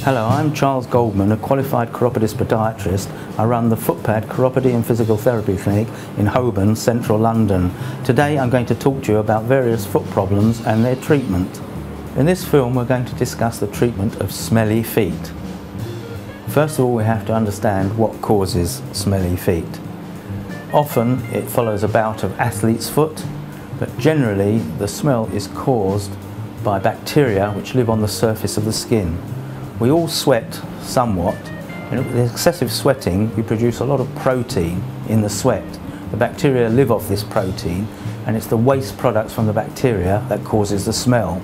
Hello, I'm Charles Goldman, a qualified chiropodist podiatrist. I run the Footpad Chiropody and Physical Therapy Clinic in Holborn, central London. Today I'm going to talk to you about various foot problems and their treatment. In this film we're going to discuss the treatment of smelly feet. First of all, we have to understand what causes smelly feet. Often it follows a bout of athlete's foot, but generally the smell is caused by bacteria which live on the surface of the skin. We all sweat somewhat, and with excessive sweating you produce a lot of protein in the sweat. The bacteria live off this protein, and it's the waste products from the bacteria that causes the smell.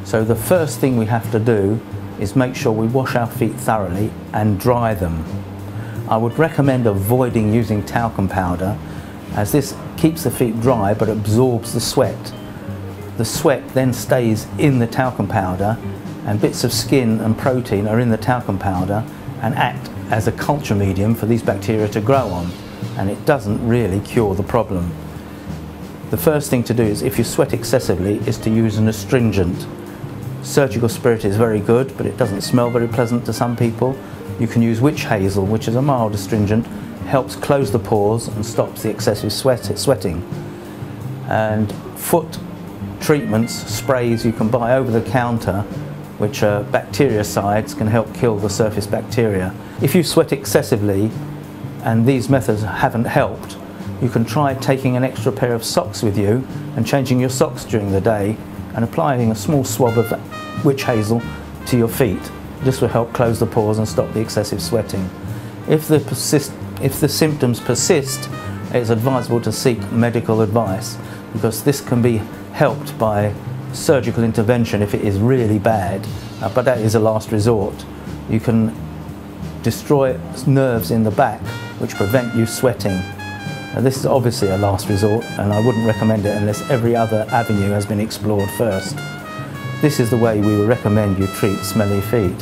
So the first thing we have to do is make sure we wash our feet thoroughly and dry them. I would recommend avoiding using talcum powder, as this keeps the feet dry but absorbs the sweat. The sweat then stays in the talcum powder, and bits of skin and protein are in the talcum powder and act as a culture medium for these bacteria to grow on, and it doesn't really cure the problem. The first thing to do is, if you sweat excessively, is to use an astringent. Surgical spirit is very good, but it doesn't smell very pleasant to some people. You can use witch hazel, which is a mild astringent, helps close the pores and stops the excessive sweating. And foot treatments, sprays you can buy over the counter, which are bactericides, can help kill the surface bacteria. If you sweat excessively and these methods haven't helped, you can try taking an extra pair of socks with you and changing your socks during the day and applying a small swab of witch hazel to your feet. This will help close the pores and stop the excessive sweating. If the symptoms persist, it's advisable to seek medical advice, because this can be helped by surgical intervention if it is really bad, but that is a last resort. You can destroy nerves in the back which prevent you sweating. This is obviously a last resort, and I wouldn't recommend it unless every other avenue has been explored first. This is the way we would recommend you treat smelly feet.